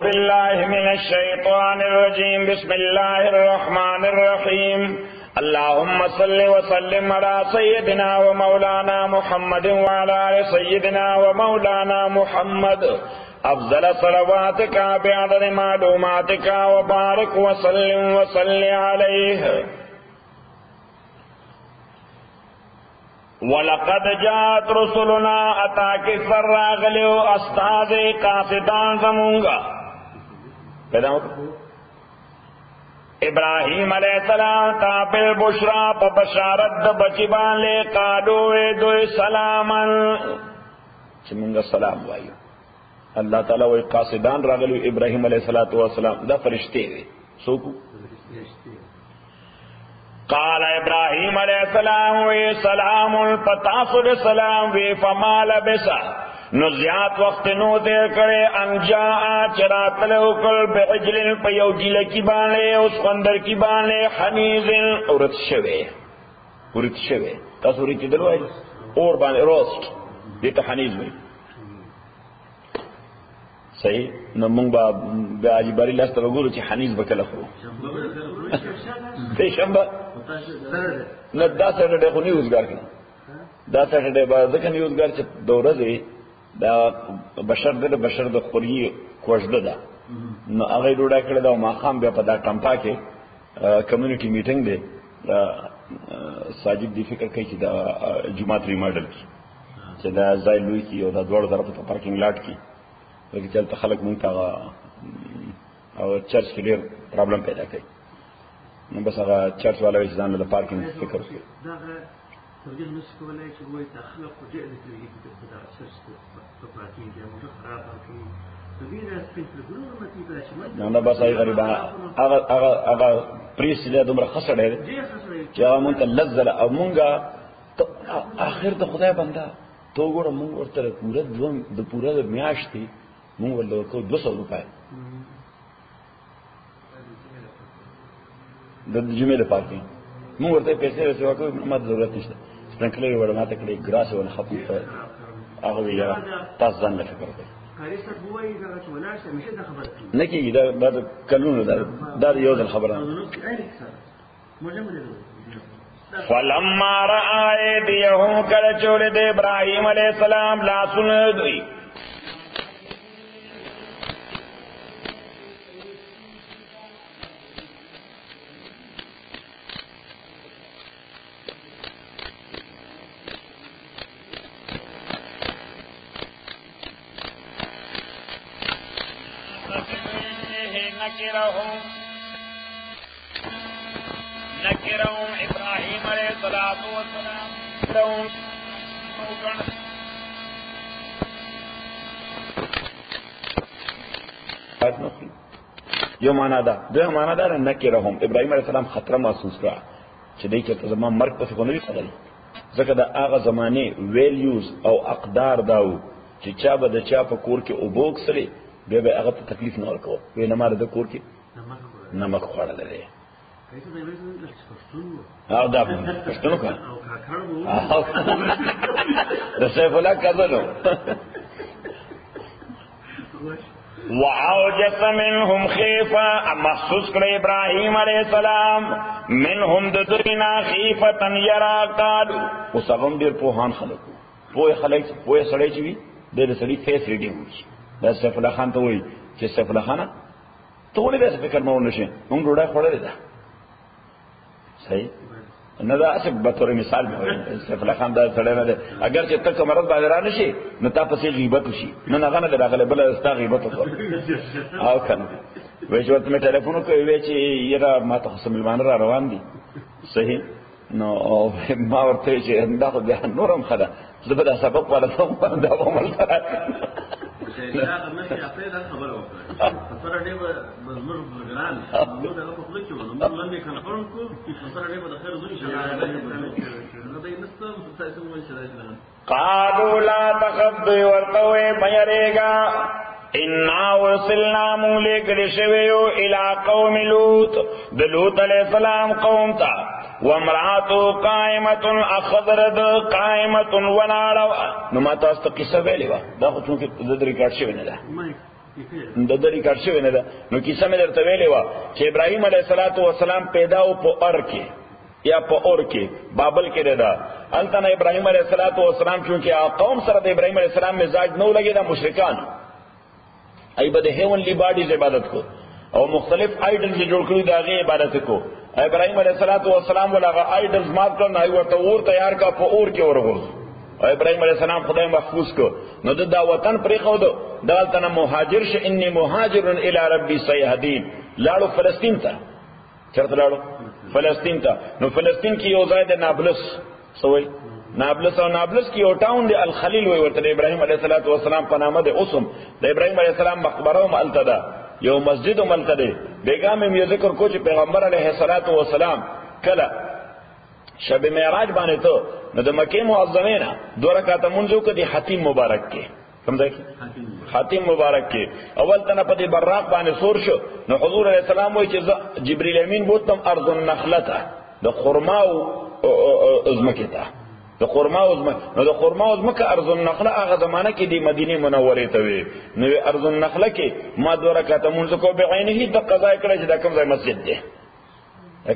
بالله من الشيطان الرجيم بسم الله الرحمن الرحيم اللهم صل وسلم على سيدنا ومولانا محمد وعلى آل سيدنا ومولانا محمد افضل صلواتك بعدد معلوماتك وبارك وسلم وصل عليه وَلَقَدْ جَاءَتْ رُسُلُنَا أَتَاكِ فَرَّاغَلِو أَسْتَاذِ قَاسِدان زمونگا پیدا ہوتا ابراہیم علیہ السلام تابل بشرا پا بشارت بچبان لے قالو دو سلاما چمونگا سلام وائیو اللہ تعالیٰ وی قاسدان راغلیو ابراہیم علیہ السلام دا فرشتے دے سوکو قال ابراہیم علیہ السلام وی سلام پتاسر سلام وی فما لبسا نزیات وقت نو دیر کرے انجاء چراتلو کل بعجل پیو جیل کی بانے اس خندر کی بانے حنیزن اورت شوے تاسو ریتی دلو ہے اور بانے روسٹ دیتا حنیز میں صحیح نمونگ با آجی باری لست بگولو چی حنیز بکلخو تی شنبا نا دا سیٹرڈے خو نیوزگار کنا دا سیٹرڈے با ذکر نیوزگار چی دورہ دے دا بشر دا خوری کوشده دا نو اغی روڑا کرده و ماخام بیا پا دا کمپا کے کمیونٹی میٹنگ دے ساجد دی فکر کئی چی دا جماعت ریماڈل کی چی دا زائل لوی کی و دا دوڑ طرف تا پارکنگ لاٹ کی لیکن چلتا خلق مونگتا چرچ کے لئے پرابلم پیدا کئی نو بس اگا چرچ والا ویچدان لده پارکنگ فکر کی ترجمه نشي کولای چې وایي تخلق خو ډېر دي چې دا چرچ په پارکینګ کې موږ خراب کړی د دې راس په ګورو متي دا چې نه بس ای غریبا هغه پریس له دومره خسړې چې هغه مونږ ته لذت او مونږه اخر ته خدای بندا تو ګور مونږ ورته پوره د پوره میاشتې مونږ ورته 200 روپے د جمعې د پارکینګ مونږ ورته پیسې ورکوو ما ضرورت نشته سپرنکلر وړ ماته کړی ګراس ول خپل هغه یا تاسو ځان نه فکر کوئ کاری څه وایي دا چې ولاړ شي مشه دا خبره نه کیږي دا کلونو دا یو ځل خبره فلما رأى أيديهم کله چې د ابراهيم عليه السلام لاسونه دوی نکرهم ابراہیم علیہ الصلوۃ والسلام یو معنا دا دوه معنا دا نکرهم ابراہیم علیہ السلام خطر محسوس کړ چې دای چې زما مرګ په څه نه خبري ځکه دا هغه زمانه ویلیوز او اقدار داو چې چا به د چا په کور کې او بوک سره به هغه ته تکلیف نه ورکو وې نه مار د کور کې نمک خوړل لري او دا پښتنو کا د سیف الله کذلو وعوجس منهم خيفة محسوس کړ ابراهيم عليه السلام منهم دتنا خيفة يرى قالوا وسغم ډیر پوهان خلکو پوه سړی چې وي د سړي فیس ریډینګ وي دا سیف الله خان ته وایي چې سیف الله خان ته ولې داسې فکر مو نشي موږ ډوډۍ خوړلې ده صحیح نه دا اصل به تور مثال به سیف الله خان دا سړی نه ده اگر چې تک مرض باندې را نشي نو تا پسې غیبت وشي نه نه غنه راغله بل استا غیبت وکړه او کنه وای چې ورته ټلیفون کوي وای چې یره ما ته مسلمان را روان دي صحیح نو ما ورته چې دا خو بیا نورم خدا زه به دا سبق ولا څه دا عمل سره دا مشه خپل خبره وکړه سره دې مزمر ګران نو دا په خپل کې ونه باندې کنفرم کو چې سره دې د خیر زوی شي نو دا نستم تاسو مو شي قالوا لا تخف ورتوي ميريغا انا ورسلنا مولک لشویو الى قوم لوط دلوط علیہ السلام قوم تا وامراتو قائمت اخضرد قائمت ونارو نو ما تاسو قصه ویلی وا دا خو چونکه د ریکارډ شوی نه ده د دری کار شوی نه ده. نو کیسه مې درته ویلې وه چې ابراهیم علیه السلام پیدا و په ار کې یا په اور کې بابل کې ده. هلته نه ابراهیم علیه السلام چونکې قوم سره د ابراهیم علیه السلام مزاج نه لګي دا مشرکان ای به د هیونلی باډیز عبادت کو او مختلف آیډل چې جوړ کړي دا غي عبادت کو. ابراهیم علیه السلام ولاغه آیډلز مات کړ نه ورته اور تیار کا په اور کې ورغورځ او ابراهیم علیه السلام خدای محفوظ کو. نو دا وطن پرې خو دالته نه مهاجر شه انی مهاجر الی ربی سیهدین لاړو فلسطین ته. چرته لاړو؟ فلسطین ته. نو فلسطین کې یو ځای د نابلس سوی نابلس او نابلس کې یو ټاون دی الخلیل وی ورته د ابراهیم علیه السلام په نامه د اوسم د ابراهیم علیه السلام مقبره هم الته ده یو مسجد هم الته دی. بیګا مې ذکر کو چې پیغمبر علیه السلام کله شب معراج باندې ته نو د مکه معظمه نه 2 رکعات منځو کې د حتیم مبارک کې سمځای حتیم مبارک کې اول تنه په دې براق باندې سور شو. نو حضور علیه السلام وایي چې جبرئیل امین بوتم ارض النخلته د خرما او ازمکه ته د خرما او ازمکه. نو د خرما او ازمکه ارض النخله هغه زمانہ کې د مدینه منوره ته وي. نو ارض النخله کې ما 2 رکعات منځو کو بعینه د قضا کړی چې دا کوم ځای مسجد دی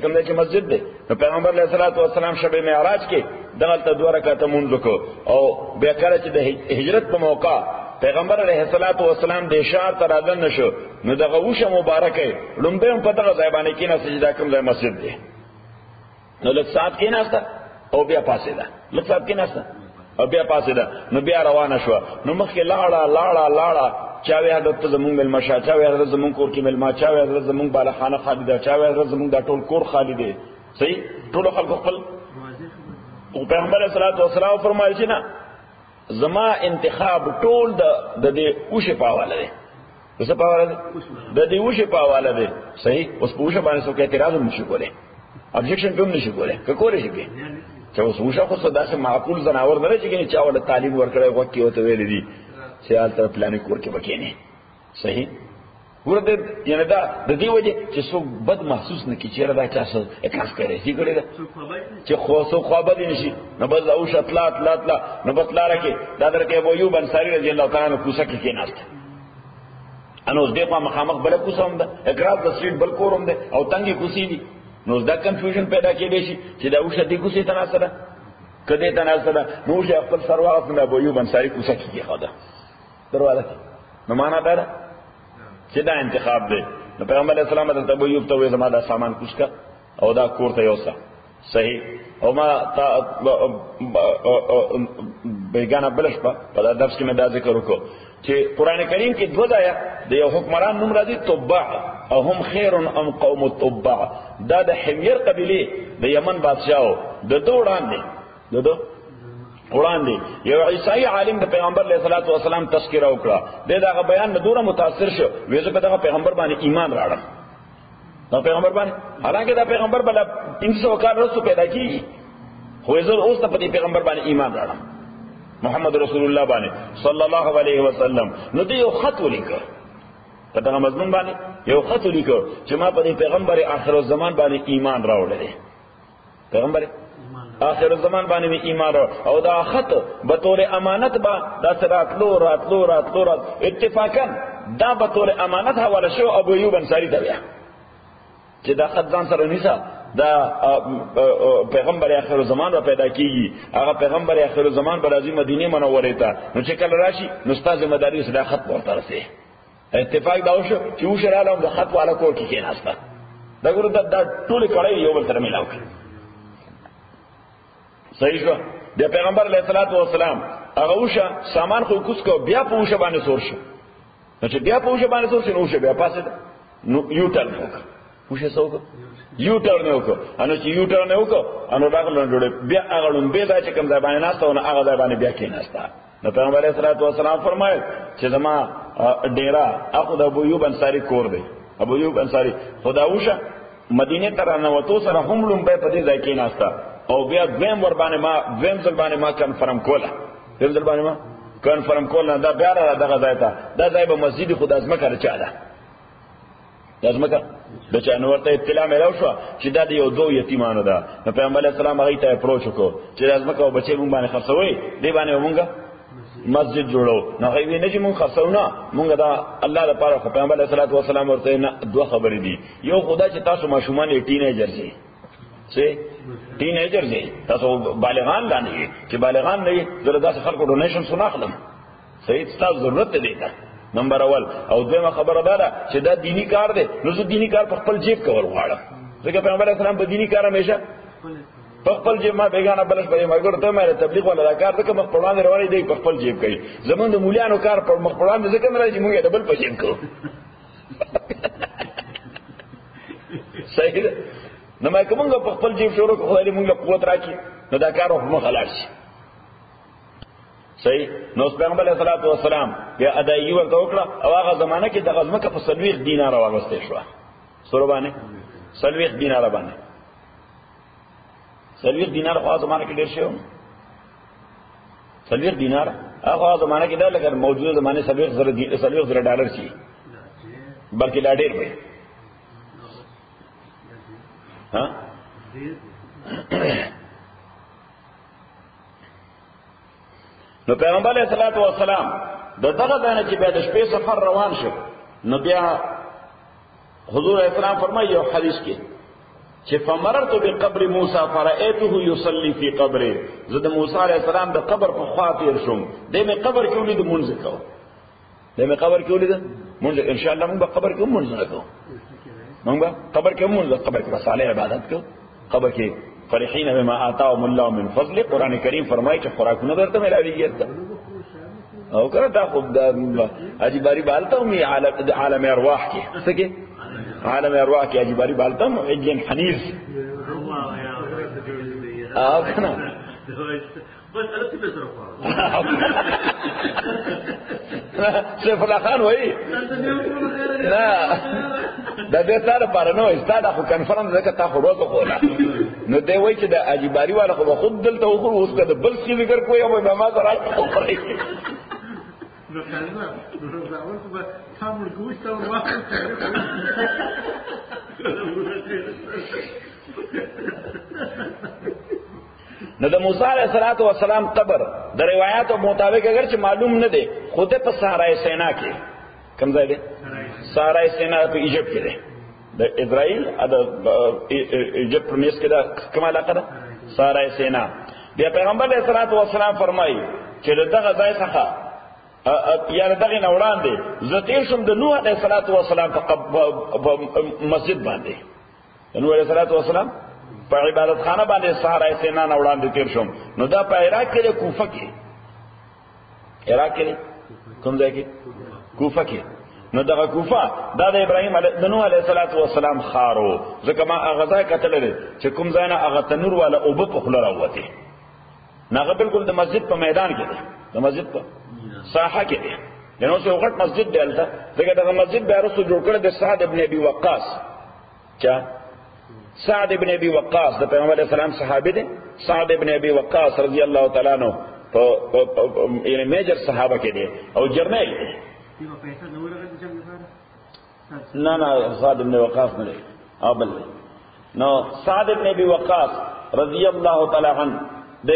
کوم ځای کې مسجد دی. نو پیغمبر علیه السلام شب معراج کې دغلته 2 رکعات منځو کو او بیا کله چې د هجرت په موقع پیغمبر علیه السلام د اشار تر اذن نشو نو دغه وشه مبارکه لومبه په دغه ځای باندې کې نه سجدا کوم ځای مسجد دی. نو لږ سات کې نهسته او بیا پاسه ده لږ سات کې نهسته او بیا پاسه ده. نو بیا روانه شو. نو مخکې لاړه چاوي حضرت زمون مل مشا چاوي حضرت زمون کور کې مل ما چاوي حضرت زمون بالا خانه خالی ده چاوي حضرت زمون دا ټول کور خالی دی. صحیح ټول خلک خپل او پیغمبر علیه السلام فرمایي چې نه زما انتخاب ټول د دې اوشه پاواله دی. څه پاواله دی؟ د دې اوشه پاواله دی. صحیح اوس په اوشه باندې څوک اعتراض هم نشي کولای ابجیکشن هم نشي کولای که کولای شي کې چې اوس اوشه خو داسې معقول زناور نه چې چا ول تعلیم ورکړی وکي وته ویل دي چې حالت پلان کور کې وکینه. صحیح ورته یعنی دا د دې وجه چې څوک بد محسوس نه کی چې را دا چا څه اکاس کوي چې ګړي دا چې خو څو خو بد نشي نو بس او شتلات لا نو بتلا راکې دا درکې ابو ایوب انصاری رضی الله تعالی عنہ کوڅه کې کېناست انو دې په مخامخ بل کوڅه هم ده اقرار د سټریټ بل کورم ده او تنګي کوڅې دي. نو دا کنفیوژن پیدا کېږي چې دا اوشه دې کوڅې تناسره کده تناسره نو شه خپل سرواغ نه ابو ایوب انصاری کوڅه کې خاطر دروازه نو معنا دا چې دا انتخاب دی. نو پیغمبر علیه السلام د ابو ایوب ته وې زما دا سامان کوشکا او دا کور ته یوسه. صحیح او ما بیگانه بلش په درس کې مې دا ذکر وکړو چې قران کریم کې 2 ځایه د یو حکمران نوم راځي تبع او هم خیر ام قوم تبع. دا د حمیر قبیله د یمن بادشاہو د دوه وړاندې یو عیسائی عالم د پیغمبر علیه السلام تذکرہ وکړه. دغه بیان نه دوره متاثر شو ویزه په دغه پیغمبر باندې ایمان راړم. دا پیغمبر باندې حالانکه دا پیغمبر بل 300 کال وروسته پیدا کیږي خو زه اوس په دې پیغمبر باندې ایمان راړم محمد رسول الله باندې صلی الله علیه وسلم. نو دی یو خط ولیکه په دغه مضمون باندې یو خط ولیکه چې ما په دې پیغمبر آخر الزمان باندې ایمان راوړل. پیغمبر آخر الزمان باندې ایمان او دا خط به طور امانت با دا راتلو اتفاقا دا به طور امانت حواله شو ابو ایوب انصاری ته بیا چې دا خط ځان سره نیسه دا پیغمبر آخر الزمان را پیدا کیږي. هغه پیغمبر آخر الزمان به راځي مدینه منوره ته. نو چې کله راشي نو استاد ذمہ داری سره خط ورته رسي. اتفاق دا وشو چې وشراله د خط والا کور کې کېناسته. دا ګورو دا ټول کړي یو بل سره ملاو کړي. صحیح شو. د پیغمبر علیه السلام هغه وشه سامان خو کوس کو بیا په وشه باندې سور شو. نو چې بیا په وشه باندې سور شو نو وشه بیا پاسه نو یو ټرن وکړه. وشه څوک یو ټرن وکړه. انو چې یو ټرن وکړه انو راغلون جوړه بیا هغه لون به دا چې کوم ځای باندې ناسته نو هغه ځای باندې بیا کېناسته. نو پیغمبر علیه السلام فرمایل چې زما ډیرا اخو د ابو ایوب انصاری کور دی. ابو ایوب انصاری خدا وشه مدینه ته رانوتو سره هم لون به په دې ځای کېناسته او بیا دویم ځل باندې ما کنفرم کوله دا بیا را دغه ځای ته دا ځای به مسجد خدا ازمکه رچاله د چا نو ورته اطلاع ملو شو چې دا د یو 2 یتیمانو ده. نو پیغمبر علیه السلام هغه ته اپروچ وکړو چې ازمکه او بچي مونږ باندې خرڅوي دی باندې مونږه مسجد جوړو نو هغه نه چې مونږ خرڅونه مونږ دا الله لپاره خو پیغمبر علیه الصلاۃ والسلام ورته نه دوه خبرې دي یو خدا چې تاسو ماشومان ټینیجر شي څه ټینیجر دي تاسو بالغان لانی چې بالغان نه زره داسې خلکو ډونیشن سناخلم صحیح تاسو ضرورت دی دا نمبر اول او دویمه خبره ده چې دا دینی کار دی نو زه دینی کار په خپل جیب کول غواړم ځکه پیغمبر علیه السلام په دینی کار همیشه په خپل جیب ما بیگانه بلش به مګر ته مې تبلیغ ولا دا کار ته مخ پړان رواني دی په خپل جیب کوي زمونږ د مولیانو کار په مخ پړان ځکه نه راځي موږ ډبل په جیب کوو صحیح نو ما کومه په خپل جیب شروع کوو خدای موږ له قوت راکړي نو دا کار په مخ لاړ شي صحیح نو پیغمبر علیه الصلاۃ والسلام بیا ادایي ورته وکړه او هغه زمانہ کې د غزمه په 30 دینار واغسته شو سره باندې 30 دینار باندې 30 دینار خو زمانہ کې ډیر شو 30 دینار هغه زمانہ کې دا لکه موجوده زمانه 30 ډالر شي بلکې لا ډیر وي ها نو پیغمبر علیہ الصلوۃ والسلام دغه دانه چې بیا د شپې سفر روان شو نو بیا حضور علیہ السلام فرمایي یو حدیث کې چې فمررت بقبر موسی فرأيته يصلي في قبره زه د موسی علیہ السلام د قبر په خوا تیر شوم دمه قبر کې ولید منځ کو دمه قبر کې ولید منځ ان شاء الله موږ په قبر کې منځ کو موږ قبر کې منځ قبر کې صالح عبادت کو قبر کې فرحين بما آتاهم الله من فضل قرآن کریم فرمایي چې خوراکونه درته ملاويږي او کړه دا خو د اجباری بالته می عالم ارواح کې څه کې عالم ارواح کې اجباری بالته مو اجن حنیز او کنه بس الته به سره سیف الله خان وایي نه دا دې تر پر نو استاد خو کنفرم زکه تا خو روزه کوله نو دی وایي چې د اجباری والا خو خود دلته خو اوس کده بل څه ذکر کوی او ما سره کوي نو کله نو زاول په تامل ګوښته ورواخه نو د موسی علیہ الصلوۃ والسلام قبر د روایتو مطابق اگر چې معلوم نه دی خوده په صحرای سینا کې کوم ځای دی صحرای سینا په ایجپت کې دی د اسرائیل د ایجپت پرمیس کې دا کومه علاقه ده صحرای سینا بیا پیغمبر علیہ الصلوۃ والسلام فرمایي چې دغه ځای څخه یا دغه نوړان دی زه تیر شم د نوح علیہ الصلوۃ والسلام په مسجد باندې نوح علیہ الصلوۃ والسلام په عبادت خانه باندې صحرای سینا وړاندې تیر شوم نو دا په عراق کې کوفه کې عراق کې کوم ځای کې کوفه کې نو دغه کوفه دا د ابراهیم د نوح علیه السلام خارو ځکه ما هغه ځای کتل لري چې کوم ځای نه هغه تنور والا او په خله راوته هغه بالکل د مسجد په میدان کې دی د مسجد په ساحه کې دی نو څو غټ مسجد دی البته ځکه دغه مسجد به رسول جوړ کړ د سعد ابن ابي وقاص چا سعد ابن ابي وقاص د پیغمبر علیہ السلام صحابي دي سعد ابن ابي وقاص رضی الله تعالی عنہ یعنی میجر صحابه کې دي او جرنیل دي نه سعد ابن وقاص نه ابل نو سعد ابن ابي وقاص رضی الله تعالی عنہ د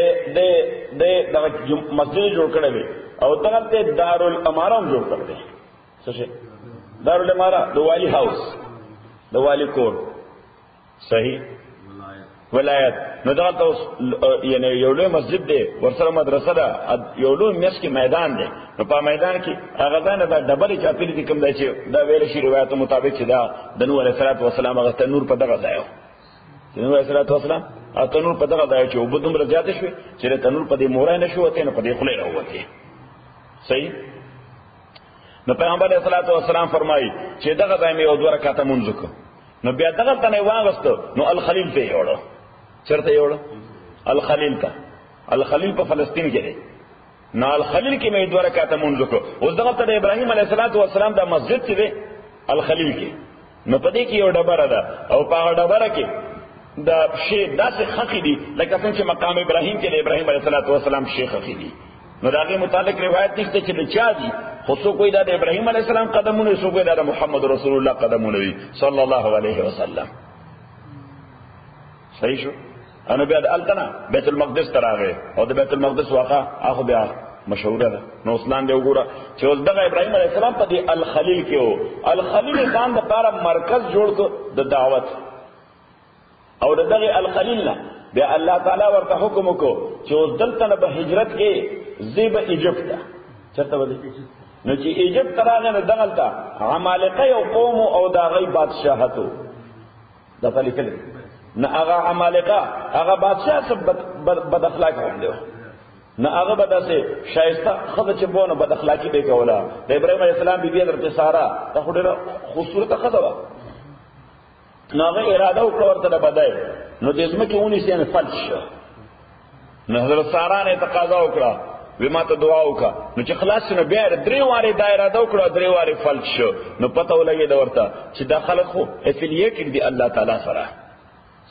مسجد جوړ کړی او دغه دارالاماره جوړ کړی څه شي دارالاماره د والی هاوس د والی کور صحیح ولایت نو دا ته یعنی یو لوی مسجد دی ورسره مدرسه ده یو لوی میس کې میدان دی نو په میدان کې هغه ځای دا ډبلې چاپېری دي کوم دی چې دا ویل شي روایتو مطابق چې دا د نوح علیه السلام هغه تنور په دغه ځای و نوح علیه السلام هغه تنور په دغه ځای چې اوبه دومره زیاتې شوې چې تنور په دې مورای نه شو وتی نو په دې خولې راووتې صحیح نو پیغمبر علیه السلام فرمایي چې دغه ځای مې یو دوه رکعاته مونځ وکړ نو بیا دغه تنه واغستو نو الخلیل ته یوړو چرته یوړو الخلیل ته الخلیل په فلسطین کې دی نو الخلیل کې مې دوه رکعاته مونږ وکړو اوس دغه ته ابراهیم علیه السلام د مسجد کې دی الخلیل کې نو پدې کې یو ډبره ده او په هغه ډبره کې دا شی داسې خخې دي لکه څنګه چې مقام ابراهیم کې د ابراهیم علیه السلام شی خخې دي نو داغه متعلق روایت نشته چې د چا دي خو څو کوئی دا د ابراهیم علیه السلام قدمونه څو کوئی دا د محمد رسول الله قدمونه دي صلی الله علیه وسلم صحیح شو انو بیا د التنا بیت المقدس تراغه او د بیت المقدس واقع هغه بیا مشهور ده نو اسلام دی وګوره چې اوس دغه ابراهيم عليه السلام په دې الخليل کې وو الخليل ځان د لپاره مرکز جوړ کړ د دعوت او دغه الخليل نه بیا الله تعالی ورته حکم وکړو چې اوس دلته به هجرت کې زیب ایجپت چرته ودی نو چې ایجپت راغی نو دغلته عمالقه یو قوم او دا غي بادشاہتو د فلیکل نه هغه عمالقه هغه بادشاہ سب بد اخلاق هم نه هغه به داسې شایسته خزه چې بونه بد اخلاقی به کوله د ابراهیم علیه السلام بیبي حضرت ساره دا خو ډېره خوبصورته ښځه وه نو هغه اراده وکړه ورته د بدای نو د ځمکې ونیسي یعنې فلج شو نو حضرت ساره نه تقاضا وکړه وی ما ته دعا وکړه نو چې خلاص شو نو بیا درې وارې دا اراده وکړه درې وارې فلج شو نو پته ولګېده ورته چې دا خلک خو افیلیټډ دي الله تعالی سره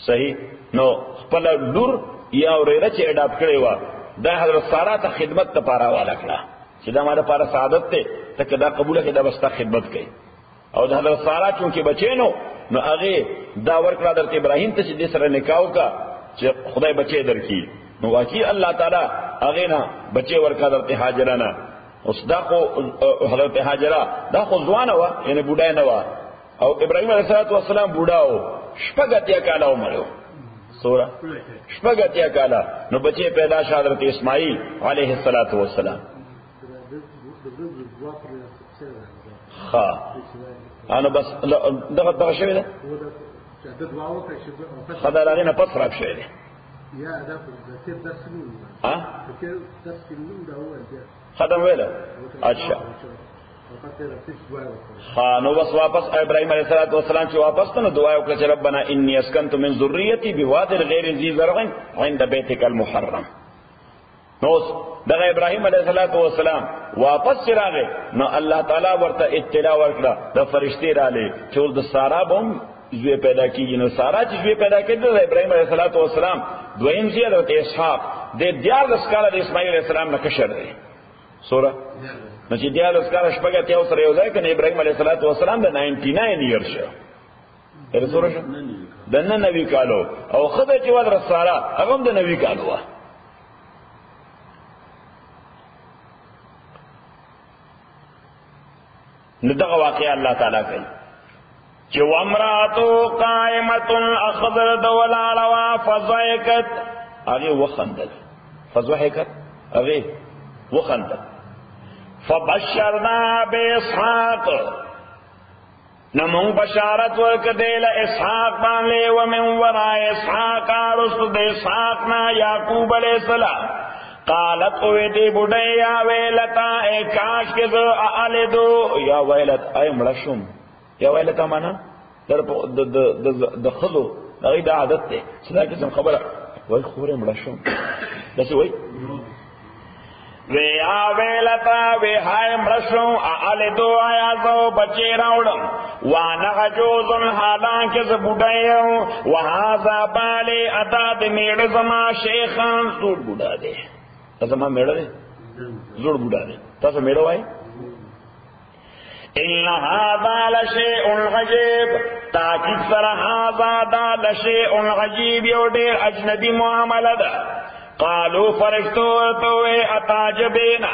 صحیح نو خپله لور یا ورېره چې اډاپټ کړې وه دا حضرت ساره ته خدمت ته پاره والا کړه چې دا ما لپاره سعادت ته ته که دا قبوله کړي دا به ستا خدمت کوي او د حضرت ساره چونکې بچی نو هغې دا ورکړه حضرت ابراهیم ته چې دې سره نکاح وکړه چې خدای بچی درکړي نو واقعي الله تعالی هغې نه بچی ورکړه حضرت هاجره نه اوس دا خو حضرت هاجره دا خو ځوانه وه یعنې بوډای نه وه او ابراهیم علیه السلام بوډا و شپږ اتیا کاله عمر و سورہ شپږ اتیا کاله نو بچی پیدا شو حضرت اسماعیل علیه السلام ها انا بس دغه شوی ده خدای هغې نه پس راک شوی دی ختم ویله اچھا نو بس واپس ابراهيم عليه السلام چې واپس ته نو دعا وکړه چې ربنا اني اسكنت من ذريتي بواد غير ذي زرع عند بيتك المحرم نو دغه ابراهيم عليه السلام واپس راغی نو الله تعالی ورته اطلاع ورکړه د فرشتي رااله چې د سارا بم زوی پیدا کیږي نو سارا چې زوی پیدا کړي د ابراهيم عليه السلام دویم زوی حضرت اسحاق د 14 کاله د اسماعیل عليه السلام نه کشر دی سورہ نو چې 14 کاله شپږ اتیا سره یو ځای کنه ابراهيم عليه السلام د 99 ایئر شو د سورہ د 99 کالو او خدای چې ود رساله هغه د 90 کالو وا نو دغه واقعي الله تعالی کوي چې وامراتو قائمه اخذر دولاله فضحكت هغه وخندل فضحكت هغه وخندل فبشرنا باسحاق نمون بشارت ورکدیل اسحاق باندې ومن وراء اسحاق رسل اسحاق نا یعقوب علیہ السلام قالت اویدی بڑیا ویلتا اے کاش کے دو آلدو یا ویلت اے ملشم یا ویلتا مانا در خضو دغی دا عادت تے صدا کسم خبر وی خور ملشم دسی وی وی آویلتا وی ہائے ملشم آلدو آیا زو بچے راوڑم وانا جوزن حالان کس بڑیوں وہازا بالے اداد میڑ زما شیخان زور بڑا دے تاسو میړه دی زوړ بوډا دی تاسو میړه وای ان هذا لشيء عجيب تاکید سره هذا لشيء عجيب یو ډېر اجنبي معامله ده قالوا فرشتو تو اتعجبنا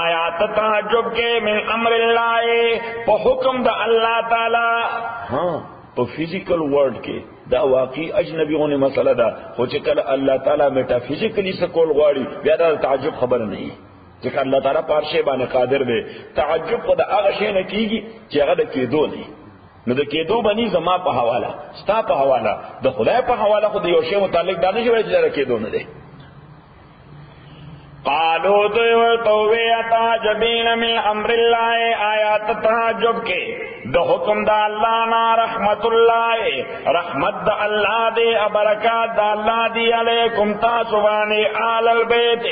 آیات تعجب کے من امر الله په حکم د الله تعالی ها په فزیکل ورلد کې دا واقعي اجنبي غونې مسله ده خو چې کله الله تعالی میټافیزیکلی سکول غواړي بیا دا تعجب خبره نه وي ځکه الله تعالی په هر شی باندې قادر دی تعجب خو د هغه شی نه کیږي چې هغه د کېدو نه نو د کېدو باندې زما په حواله ستا په حواله د خدای په حواله خو د یو شی متعلق دا نه شي وایي چې د کېدو نه دی قالوا دوی تعجبین من امر الله آیات تعجب کے د حکم د الله نا رحمت الله رحمت د الله دی برکات د الله دی علیکم تاسو باندې آل البیت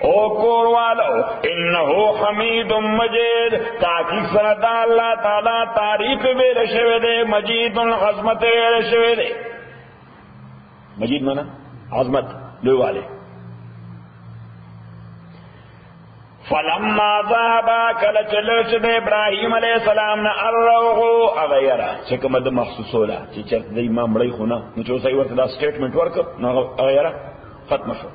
او کور والو انه حمید مجید تاکي سره د الله تعالی تعریف ویل شوی دی مجید عظمت ویل شوی دی مجید معنا عظمت لوی والے فلما ذهب کل چلش د ابراهيم عليه السلام نه الروح اغيرا چې کومه د محسوسوله چې چرته د امام مړی خونه نو چې صحیح ورته دا سټیټمنټ ورک نو اغيرا ختم شو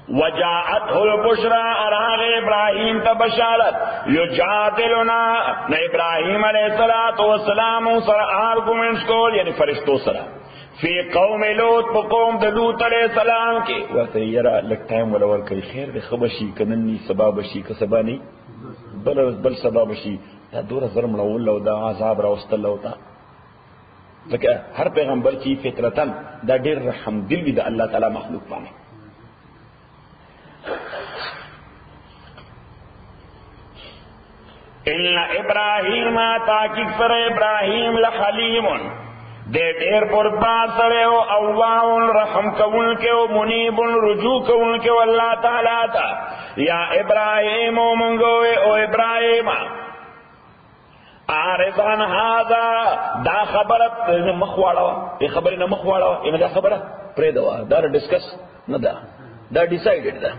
وجاءته البشرى اراغ ابراہیم تا بشارت یجادلنا نہ ابراہیم علیہ السلام سر آرگومنٹس کول یعنی فرشتوں سر فی قوم لوط پا قوم دا لوط علیہ السلام کے وقت یرا لگ ٹائم ولور کری خیر دے خبشی کننی سبابشی کسبانی بل سبابشی دا دورا ظلم لو دا عذاب راوست اللہ تا لکہ ہر پیغمبر کی فطرتن دا دیر رحم دل بھی دا اللہ تعالی مخلوق پانے ان ابراہیم تاکید سر ابراہیم لحلیم دے دیر پربار سرے ہو اواؤن رحم کون کے ہو منیب رجوع کون کے ہو اللہ تعالیٰ تا یا ابراہیم و منگوے او ابراہیم آرزان هذا دا خبرت مخواڑا یہ خبری نہ مخواڑا یہ دا خبرہ پریدوا دا ڈسکس نہ دا ڈیسائیڈڈ دا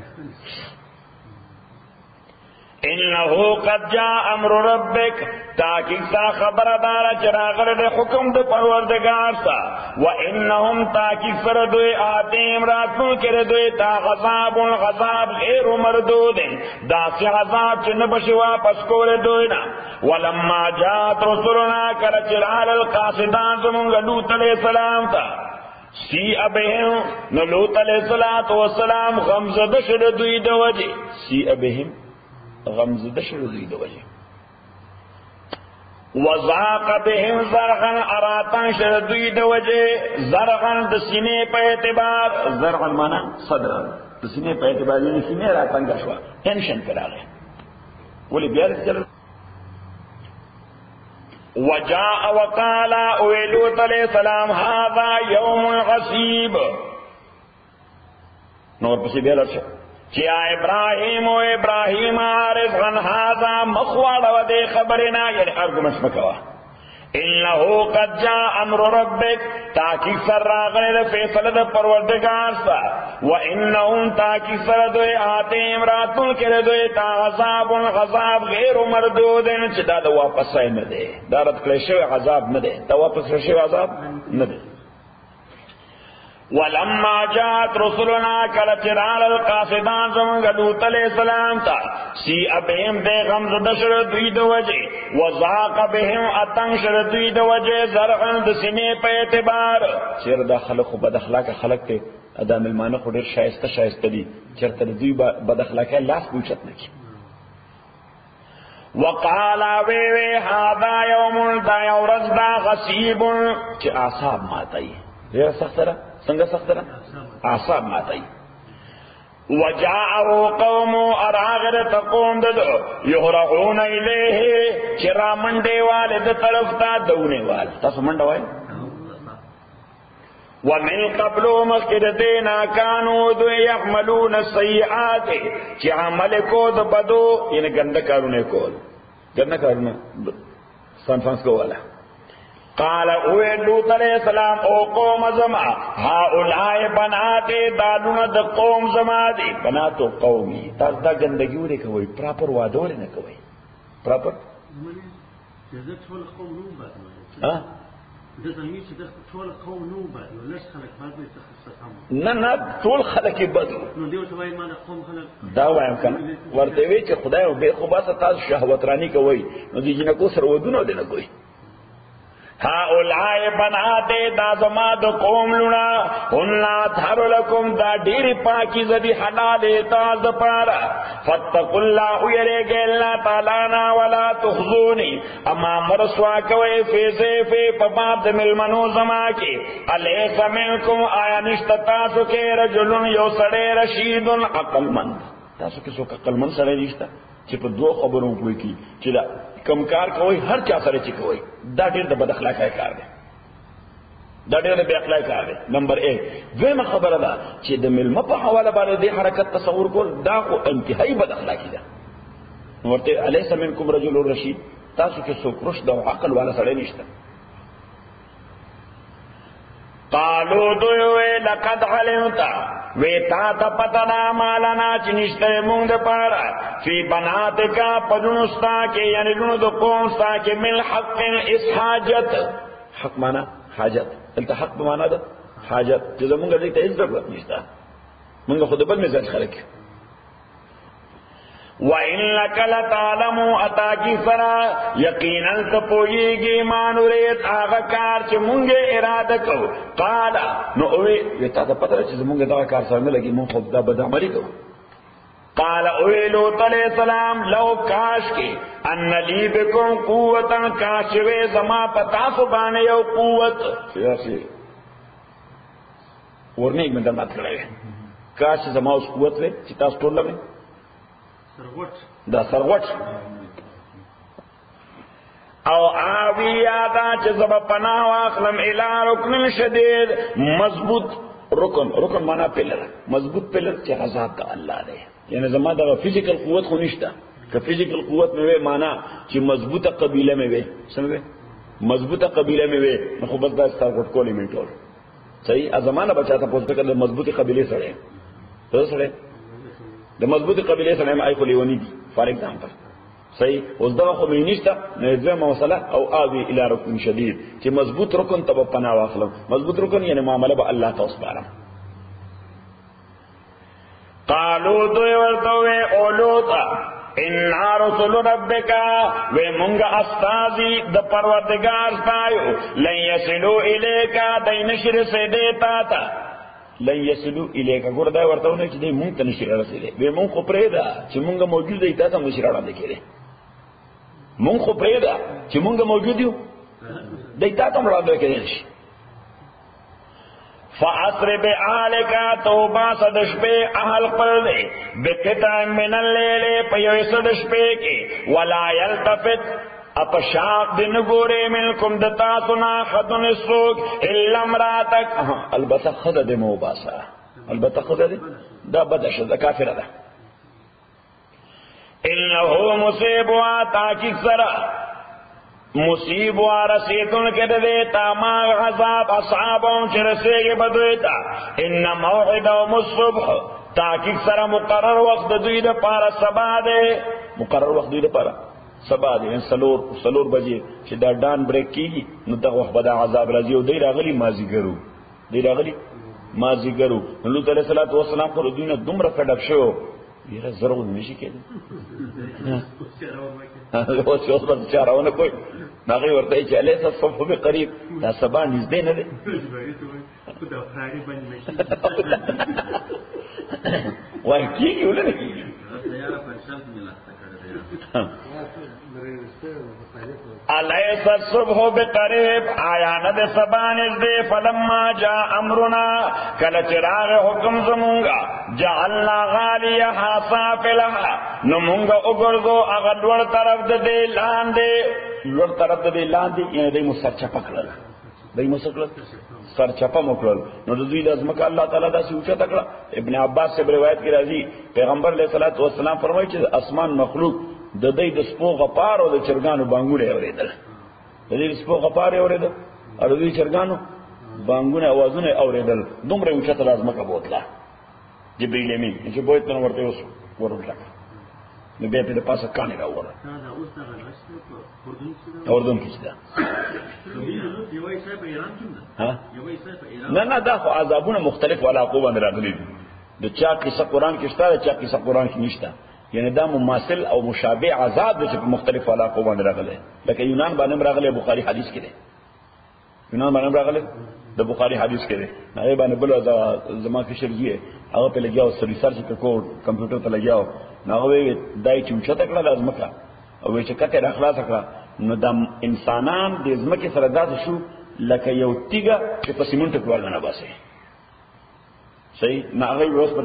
انہو قد جاء امر ربک تاکہ سا خبر دارا چراغر دے حکم دے پروردگار سا وانہم تاکہ سردوئے آتیم راتوں کے ردوئے تا غضاب غیر مردود دا سی غضاب چن بشوا پس کو ردوئنا ولما جات رسولنا کرچلال القاصدان زمونگا لوط علیہ السلام تا سی ابہم نلوط علیہ السلام غمزد شردوئی دو وجہ سی ابہم غمزدہ شروعی دو وجہ وضاق بهم زرغن اراتان شروعی دو وجہ زرغن دسینے پہ اعتبار زرغن مانا صدرن دسینے پہ اعتبار یعنی سینے راتان کا شوا ٹینشن کرا گئے بولی بیار چل وجاء وقال اویلوت علیہ السلام هذا یوم غصیب نور پسی بیار چل چیا ابراہیم و ابراہیم عارض غن هذا مخواڑا و دے خبرنا یعنی ارگمنٹ مکوا انہو قد جاء امر ربک تاکی سر راغنے دے فیصلہ دے پروردگار سا و انہم تاکی سر دوئے آتے امراتن کے دوئے تا غضاب غیر مردود چدا دا واپس آئے ندے دارت کلیشو عذاب ندے تا واپس رشو عذاب ندے ولما جاءت رسلنا کلچرال القاصدان زمانگا لوط علیہ السلام تا سی ابہم دے غمز دشر دوی دو وجہ وزاق بہم اتنگ شر دوی دو وجہ زرغن دسنے پہ اعتبار چیر دا خلق و بد اخلاق خلق تے ادا ملمانہ خودر شائستہ دی چرتر دوی بد اخلاق لاس پوچھت نکی وقالا وے هذا یوم دا یورز دا غصیب چی آصاب ماتائی یہ سخت رہا سنگا سخت رہا آصاب ماتائی وجاءه قوم اراغر تقوم ددو یهرعون الیہ چرا منڈے والے د طرف تا دونے والے تاسو منڈا والے ومن قبل مخکد دینا کانو دو یعملون السیئات چی عمل کو د بدو یعنی گندہ کارونے کو گندہ کارونے سان فرانسکو والا قال اوے لوط علیہ السلام او قوم زما هؤلاء بنات دالون د قوم زما دی بناتو قومی تاسو دا گندگی وری کوي پراپر واده ولې نه کوي پراپر جزت ټول قوم نو بعد ها د زمي چې د ټول قوم نو بعد ولش خلک بعد تخصص نه ټول خلک بدو نو دیو ته وايي ما د قوم خلک دا وایم کنه ورته وی چې خدای به خو باسه تاسو شهوت رانی کوي نو دي جنکو سره ودونه دي نه کوي هؤلاء بنات دا زما د قوم لنا هن اطهر لكم دا ډیر پاکی زدی حلال تاز پارا فتقوا الله يرجى الله تعالی نا ولا تخزوني اما مرسوا کوي فی سیف پباب ملمنو زما کی الیس منکم آیا نشتا سو کې رجل یو سړی رشید عقل مند تاسو کې څوک عقل مند سړی نشتا چې په دوه خبرو کوي کی چې دا کمکار کوي هر چا سره چې کوي دا ډېر د بد اخلاقۍ کار دی دا ډېر د بے اخلاقۍ کار دی نمبر 1 دویمه خبره ده چې د ملمه په حواله باندې د حرکت تصور کول دا خو انتهایی بد اخلاقی ده ورته الیس منکم رجل رشید تاسو کې څوک رشد او عقل والا سره نشته قالو دوی لقد علمت ویتا تا پتنا مالنا چنشتے مونگ دا پارا فی بنات کا پجنستا کے یعنی جنو دو قومستا کے مل حق اس حاجت حق مانا حاجت انتا حق مانا دا حاجت جزا مونگا دیکھتا اس ضرورت نشتا موږ خو د بل مزاج خلک وَإِنَّكَ لَتَعْلَمُ أَتَاكِ سَرَا یقینا ته پوهیږي ما نورید هغه کار چې مونږ اراده کوو قال نو وی ته ته پته چې مونږ دا کار سره نه لګي مونږ خو دا بد عملي کوو قال اوی لوط علیہ السلام لو کاش کی ان لی بکم قوتا کاش وی زما پتا سبحانه یو قوت سیاسی ورنه ایک منتر مات کړی کاش زما اوس قوت وی چې تاسو ټول لمه دا سرغوټ او آوی یادا چې زما پناه واخلم الی رکن شدید مضبوط رکن معنا پلر مضبوط پلر چې عذاب د الله دی یعنی زما دا فزیکل قوت خو نشته که فزیکل قوت مې وې معنا چې مضبوطه قبیله مې وې سمې مضبوطه قبیله مې وې نو خو بس دا سرغوټ کولی مې ټول صحیح ازمانه بچاته پوښتنه کړه مضبوطی قبیله سره ته سره د مضبوطی قبیله سره مې خو لیونی دي فار ایگزامپل صحیح اوس دا خو مې نشته نو دغه مسله او اوی الی رکن شدید چې مضبوط رکن ته پناه واخلم مضبوط رکن یعنی معاملې به الله تعالی سپارم قالو دوی ورتوے اولوتا انا رسول ربک و منگا استازی د پروردگار تایو لن یسلو الیکا دای نشر سے دیتا تا لن یسلو الیکا ګور دا ورتونه چې دای مونږ ته نشر رسیدي و مونږ خو پرېدا چې مونږ موجود دی تاسو نشر اړه کړي مونږ خو پرېدا چې مونږ موجود یو دای تاسو اړه کړي فَأَسْرِ بِأَهْلِكَ توبا صدشپے اہل قلدے بِقِطَعٍ مِّنَ اللَّيْلِ پَيَوِ صدشپے کے وَلَا يَلْتَفِتْ اپشاق دن گورے مِنْكُمْ دتاتنا خدن السوق إِلَّا امْرَاتَكَ البتہ خد دے موباسا البتہ خد دے دا بدش دا کافر دا إِنَّهُ مُصِيبُهَا تاکیق سرا مصیب و رسیتن کے دے تاما عذاب اصحابوں چرسے کے بدویتا ان موعدهم الصبح تاکیق سرا مقرر وقت دوی دا پارا سبا دے مقرر وقت دوی دا پارا سبا دے سلور بجے چی دا ڈان بریک کی گی نو دا وقت بدا عذاب رضی و دی راغلی مازی گرو لوط علیہ السلام پر دوینا دم رفع ڈک شو یہ ضرور نشی کے دے وہ چوز پر چاراؤنا کوئی ناغی ورطائی چا علیہ الصبح بقریب دا سبا نزدے نہ دے وہی کی گی اولا نہیں کی گی علیہ الصبح بقریب آیا ند سبا نزدے فلما جا امرنا کل چراغ حکم زمونگا جعلنا غالیہا سافلہا نمونگا اگردو اغدور طرف دے لاندے لوړ طرف ته لاندې یعنی دای مو سرچپه کړل دای مو سرچپه مکړل نو د دوی د ازمکه الله تعالی دا سوچا تکړه ابن عباس سے روایت کی راځي پیغمبر علیہ الصلوۃ والسلام فرمایي چې اسمان مخلوق د دې د سپو غپار او د چرګانو بانګونه اوریدل د دې سپو غپار اوریدل او د دې چرګانو بانګونه اوازونه اوریدل دومره اوچته ازمکه بوتله جبرئیل امین چې بوت نو ورته اوس ورولټه نو بیا په پاسه کانه راوړل اردن کې ده نه دا خو عذابونه مختلف علاقو باندې راغلي دي د چا قصه قران کې شته چا قصه قران کې نشته یعنی دا مماثل او مشابه عذاب د مختلف علاقو باندې راغلي لکه یونان باندې راغلي بخاری حدیث کې ده یونان باندې راغلي د بخاری حدیث کې ده نه باندې بل زما کې شرجیه هغه په لګیاو ریسرچ کو کمپیوټر ته لګیاو هغه دای چې چته کړه لازم کا او چې کته اخلاص کړه نو د انسانان د ځمکې سره داسې شو لکه یو تیګه چې په سیمنټ کې ورغنه باسي صحیح نه هغه اوس په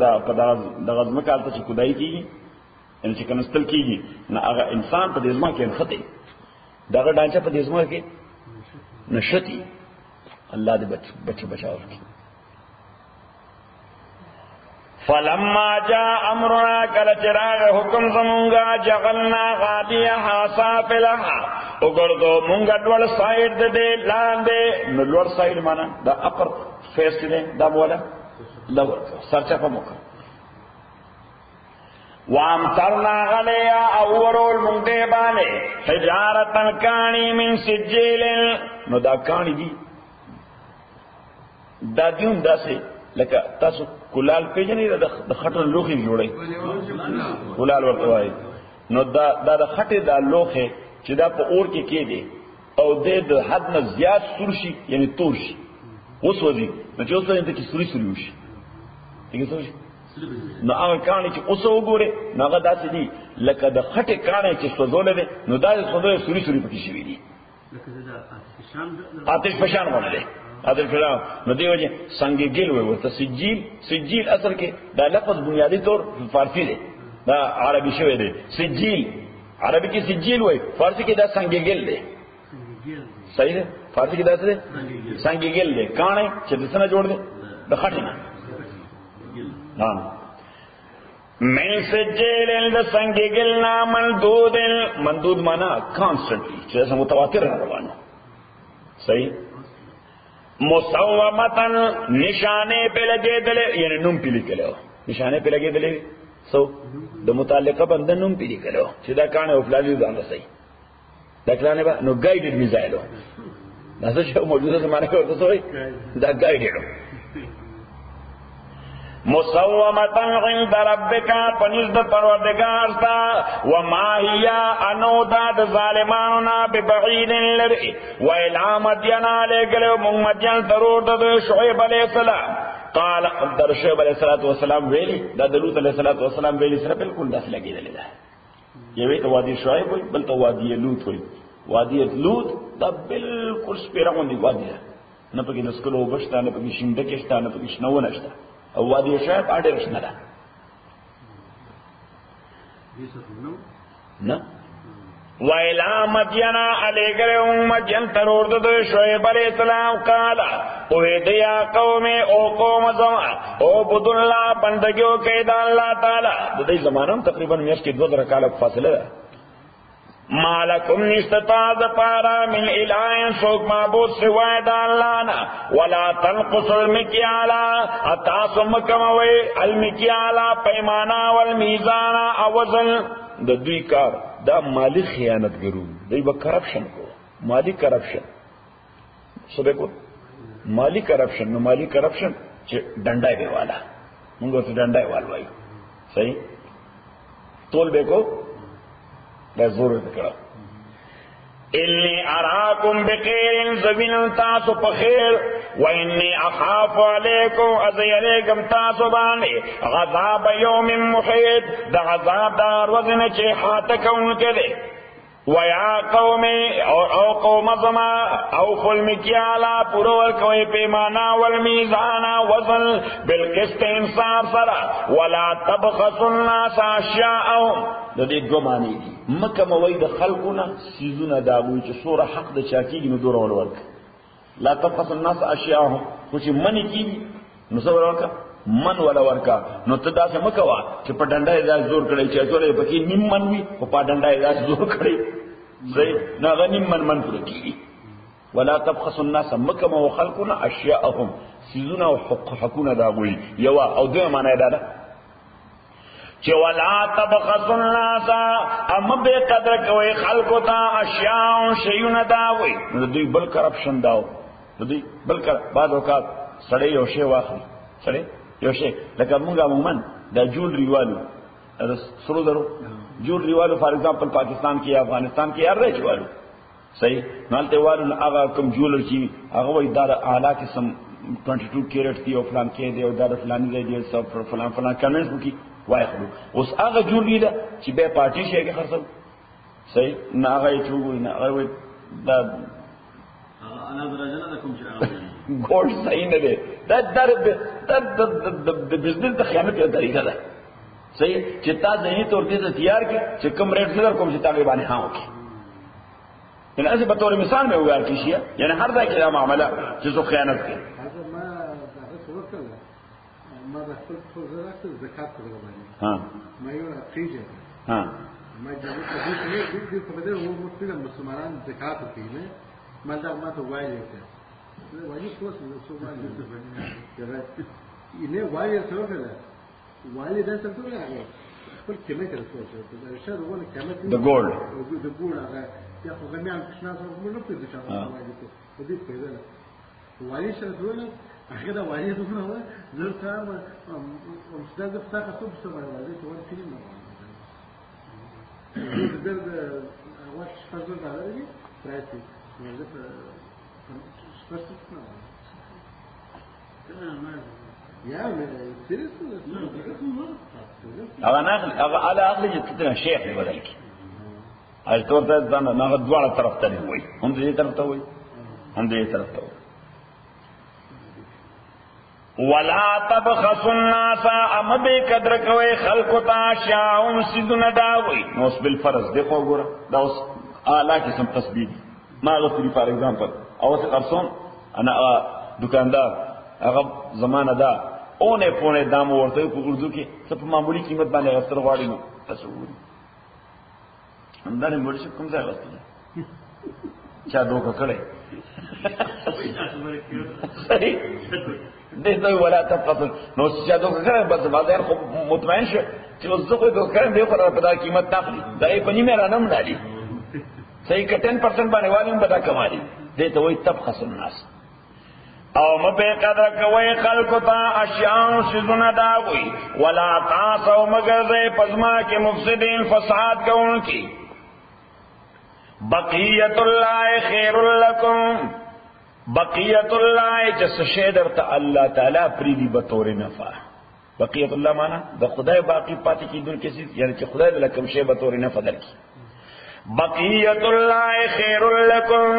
د ځمکه البته چې کودای کیږي ان چې کنستل کیږي نه هغه انسان په دې ځمکه کې خطي دغه ډانچه په دې ځمکه کې نشتی الله دې بچاو کړي فلما جاء امرنا کل چراغ حکم زمونگا جغلنا غالیہا سافلہا اگردو مونگا دوڑ سائیڈ دے لاندے نو دوڑ سائیڈ مانا دا اپر فیس دے دا مولا لور سرچا پا موکا وامترنا غلیا اورول مونگدے بانے حجارتن کانی من سجیل نو دا کانی دی دا دیون دا سے لکا تاسو کولال پیژنې د خټو لوخي جوړي کولال ورته وایي نو دا د خټې د لوخه چې دا په اور کې کېږي او د حد نه زیات سور شي یعنی تور شي اوس وځي نو چې اوس ته کې سوري سوري وشي دغه څه نو هغه کانه چې اوس وګوره نو هغه داسې دي لکه د خټې کانه چې سوځول دي نو دا سوځول سوري سوري پکې شي دي آتش فشان باندې آتش فشان نو دی وجه څنګه ګل وي ورته سجیل اصل کې دا لفظ بنیادی طور فارسی دی دا عربي شوی دی سجیل عربي کې سجیل وای فارسی کې دا څنګه ګل دی صحیح ده فارسی کې دا څه دی څنګه ګل دی کانه چې د څه نه جوړ دی د خټې نه من سجیل د څنګه ګل نه مندود معنا کانستنټلی چې متواتر روانه صحیح مسومتن نشانه په لګېدل یعنی نوم په لیکلو نشانه په لګېدل سو د متعلقه بنده نوم په لیکلو چې دا کانه او فلانی ځان رسي دا کانه به نو ګایډډ میزایلو دا څه موجوده زمانه کې ورته وایي دا ګایډډ مسومتن عند ربک پنځ د پروردگار تا وما هي انو د ظالمانو نه ببعید لري و الى مدین لګلو محمدین ضرور د شعیب علیہ السلام قال در شعیب علیہ السلام ویلی د لوط علیہ السلام ویلی سره بالکل داخله کېدل ده یوه ته وادي شعیب وي بل ته وادي لوط وي وادي لوط دا بالکل سپیرغون دی وادي نه پکې د سکلو بشته نه پکې شینډه کېشته نه پکې شنو نشته او وادي شعیب اړه رسنه ده نه وَإِلَى مَدْيَنَ عَلَيْهِمْ مَدْيَنَ تَرُورْدُ شُعَيْبَ عَلَيْهِ السلام قال اوه دیا قوم او قوم زما او عبد الله بندگیو کې د الله تعالی د دې زمانم تقریبا میاشت کې 2 کال فاصله ده مالکم نستطاع پارا من الہین سوک معبود سوائے دا اللہ نا ولا تنقص المکیالا اتاسو مکموی المکیالا پیمانا والمیزانا اوزن دا دوی کار دا مالی خیانت گرو دوی با کرپشن کو مالی کرپشن سبے کو مالی کرپشن نو مالی کرپشن چه ڈنڈائی بے والا منگو تو ڈنڈائی والوائی صحیح تول بے کو زور دکڑا انی اراکم بخیر زمین تاسو پخیر و انی اخاف علیکم ازی علیکم تاسو بانی غذاب یوم محیط دا غذاب دار وزن چی حاتکون کدے ویا قومی او قوم زما اوفو المکیالا پرور کوئی پیمانا والمیزانا وزن بالقسط انصاف سرا ولا تبخسوا الناس اشیاءهم د دې دو معنی دي مکه موي د خلقونه سيزونه داوي چې سوره حق د چاکیږي نو دور ورک لا تبخسوا الناس اشیاءهم خو چې منی کیږي نو سوره ورکا من ولا ورکا نو ته دا څه مکوا چې په ډنډای ځای زور کړی چې ټولې پکې نیم من وي او په ډنډای ځای زور کړی صحیح نه غنیم من پر کیږي ولا تبخسوا الناس مکه مو خلقونه اشیاءهم سيزونه او حقونه داوي یو او دوه معنی ده چې ولا تبخسوا الناس ام به قدر کوي خلقو ته اشیاء شیونه داوي نو دوی بل کرپشن داو دوی بل بعد اوقات سړی یو شی واخلي سړی یو شی لکه موږ عموما د جولری والو سرو درو جولری والو فار ایگزامپل پاکستان کې یا افغانستان کې یا رچ والو صحیح نالته والو هغه کوم جولر چې هغه وای دار اعلی قسم 22 کیرټ دی او فلان کې دی او دار فلانی دی سب فلان کمنټس وکي واخلو اوس هغه جوړی دا چې به پارټي شي کې خرڅو صحیح نه هغه چوغوي نه هغه دا انا درجه نه کوم چې ګور صحیح نه دی دا د بزنس د خیانت یو طریقه ده صحیح چې تا ذهني تور دې تیار کی چې کوم ریټ سره کوم چې طالبان ها وکي یعنی اسه په تور مثال مې وګار کیشیا یعنی هر ځای کې دا معاملہ چې زو خیانت کوي ما د خپل فزرات زکات ورغلی ها ما یو اخیجه ها ما د دې په دې وو مسلمان مسلمانان زکات کوي ما دا ما ته وایي ته وایي څه څه وایي نه وایي څه وکړه وایي دا څه ته راغی خپل کله کله څه دا شاده ونه کله د ګولډ هغه یا خو غمیان کښنا سره موږ نه پېژنو وایي ته دې پیدا والي سره ټول هغه دا والي دومره و زه کار او ستاسو په تاسو څه څه وایي چې ورته فلم نه وایي د وخت څخه دا راځي پراتی نو زه په څه نه یا مې سیریسلی هغه نه هغه علي اخلي چې ته شیخ دی بدل کی اځ تور ته ځان نه دواړه طرف ته وي هم دې طرف ته وي هم دې طرف ته وي ولا تبخسوا الناس ام به قدر کوي خلق تا شاهم سيدنا داوي نو بالفرض دیکھو ګور دا اوس اعلی قسم تسبیح ما غوښتي فار ایگزامپل او څه ارسون انا دکاندار هغه زمانہ دا اونه پونه دام ورته په اردو کې څه په معمولی قیمت باندې غوښتل غواړي نو تصور همداري مرشد کوم ځای غوښتل چا دوکه کړي صحیح دې دوی ولا تفصل نو چې دوکه کړي بس بازار خو مطمئن شه چې زه خو دوکه کړم به پر په دا قیمت تاخلي دا یې په نیمه رانم دالي صحیح ک 10% باندې والیم بدا کمالي دې ته وایي تبخس الناس او مبه قدر کوي خلق تا اشیاء سيزونه داوي ولا تاسو مگر دې پزما کې مفسدين فساد کوونکی بقیت الله خیر لکم بقیت الله جس شیدر ته الله تعالی پریدي به تور نفع بقیت الله معنا د خدای باقی پاتې کیدونکو څه یعنی چې خدای د لکم شی به تور نفع درکې بقیت الله خیر لکم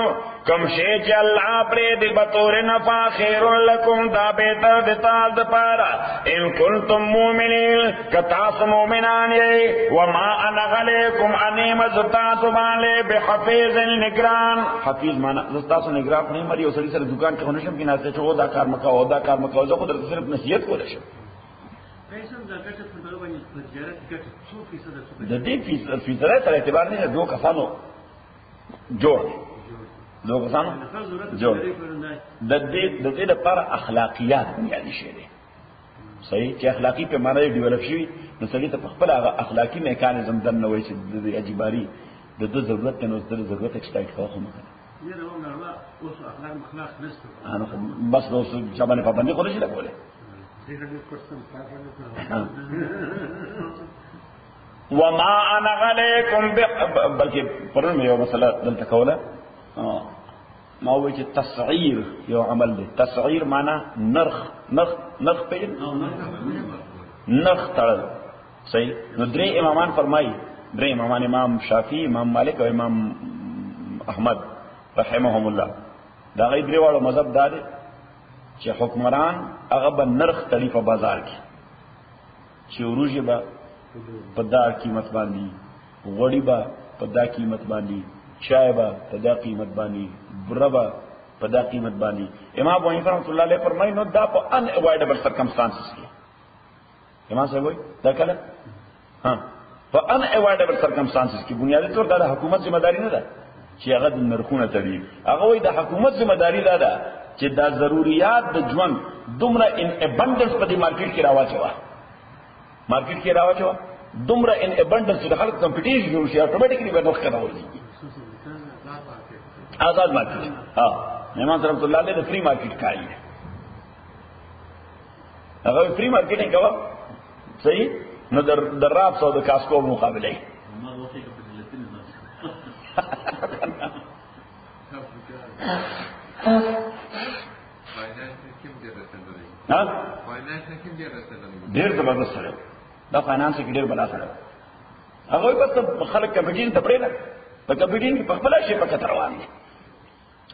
کم شی چې الله پرې دې بطور نفع خیر لکم دا بهتر دې تاسو لپاره ان کنتم مؤمنین کتا مؤمنان یې وما انا علیکم انیم زتاسو باندې بحفیظ النگران حفیظ معنا زتاسو نگران نه مری او سړي سره دکان کې هنشم کې ناشته چې دا کار مکو او دا کار مکو زه خو درته صرف نصیحت کول شم د دې فیصله سره اعتبار نه دوه کسانو جوړ د دې لپاره اخلاقیات بنیادی شی دي صحیح چې اخلاقی په معنی ډیولپ شي نو سړي ته خپل هغه اخلاقی میکانیزم دن نه وایي چې د اجباري د ضرورت نه د ضرورت اکسټایټ کوو نه انا بس نو څه باندې پابندي کولی شي کوله وما انا علیکم بلکې پرون یو مسله دلته کوله ما وایي چې تسعیر یو عمل دی تسعیر معنا نرخ په نرخ تړل صحیح نو درې امامان فرمایي درې امامان امام شافعي امام مالک او امام احمد رحمهم الله دا غي درې واړو مذهب دار چې حکمران هغه به نرخ تړي په بازار کې چې وروجه به په دا قیمت باندې غوړي به په دا قیمت باندې چای به په دا قیمت باندې بربا په دا قیمت باندې امام ابو حنیفه رحمۃ اللہ علیہ فرمایي نو دا په ان اوایډبل سرکمسټانسز کې امام صاحب وایي دا کله په ان اوایډبل سرکمسټانسز کې بنیادی طور دا حکومت ذمہ داری نه ده چې هغه د نرخونه تړي هغه وایي د حکومت ذمہ داری ده چې دا ضرورت د ژوند دومره ان ابندنس په دې مارکیټ کې راوچو دومره ان ابندنس د خلک کمپټیشن جوړ شي اتوماتیکلی به نوښت راوځي آزاد مارکیٹ امام رحمۃ اللہ علیہ نے فری مارکیٹ کھائی ہے اگر فری مارکیٹنگ کوا صحیح نو در راب سو د کاسکو مقابله ډیر زبردست سره دا فاینانس کې ډیر بلا سره هغه په خلک کمپټیشن ته پرېږه په کمپټیشن کې په خپل شي په کتر روان دي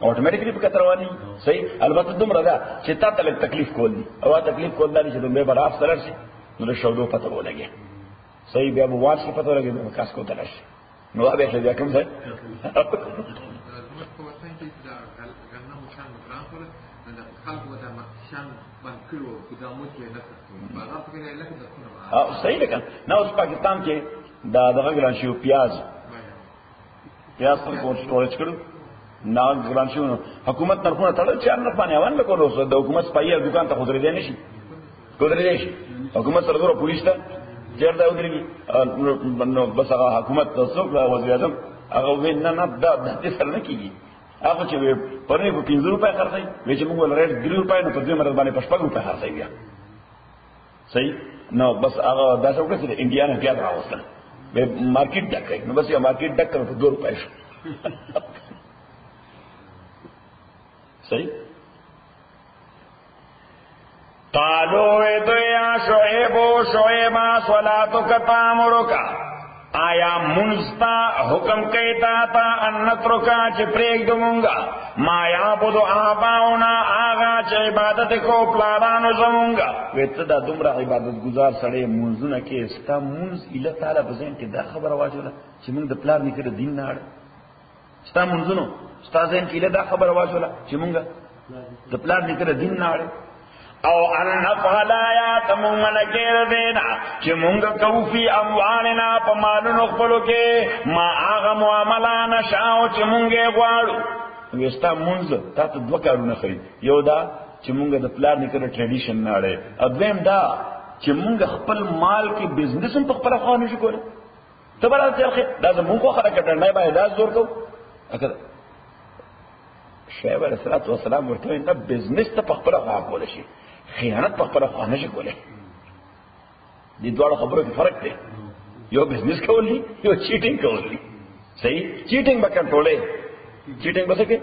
اوټومیټیکلی په کتر روان دي صحیح البته دومره ده چې تا ته تکلیف کول دي او تکلیف کول دي چې دومره براف سره شي نو له شودو پته ولګي صحیح بیا مو واټس پته ولګي نو کاس کو تلش نو به څه کوم ځای صحیح ده نو اوس پاکستان کې دا دغه ګران شو پیاز پر سٹوریج کړو نا ګران شو حکومت نرخونه تړل چې نه پانه وان له کوو د حکومت سپایي دکان ته خودري دی نشي کودري شي حکومت سره ورو پولیس ته چیرته ودرېږي نو بس هغه حکومت څوک وزیر اعظم هغه وینا نه د دې سره نه کیږي هغه چې پرې په 15 روپے خرڅي وې چې موږ ولر 3 روپے نو په دې مرز باندې 5 روپے خرڅي بیا صحیح نو بس هغه داسې وکړه چې انډیا نه بیا راوستل به مارکیټ ډکې نو بس یو مارکیټ ډک کړو 2 روپے شو صحیح قالوا يا شعيب صلاتك تامرك آیا منستا حکم کہتا تا ان نترکا چھ پریگ دمونگا ما یعبدو آباؤنا آغا چھ عبادت کو پلارانو زمونگا ویتا دا دمرا عبادت گزار سڑے منزونا کے استا منز اللہ تعالیٰ بزین کے دا خبر واجولا چھ منگ دا پلار نکر دین ناڑ استا منزونو استا زین کی اللہ دا خبر واجولا چھ منگا دا پلار نکر دین ناڑ او ان نفعلا یا تمون لکیر دینا چی مونگا کوفی اموالنا پا مالو نخبلو کے ما آغا معاملہ نشاو چی مونگے غوارو ویستا منز تا تا دو کارو نخرید یو دا چی مونگا دا پلار نکر ٹریڈیشن ناڑے ادویم دا چی مونگا خپل مال کی بزنسم پا خپل خوانو شکو لے تبرا تیار خیر دا زمون کو خرا کٹر نائبا اداز زور کو اکر شعیب علیہ السلام ورطوئی نا بزنس تا پا خپل خوان کو لشی خیانت په خپل خوا نشي کولای دي دواړو خبرو کې فرق دی یو بزنس کولی یو چیټینګ کولی صحیح چیټینګ به کنټرولې چیټینګ به څه کې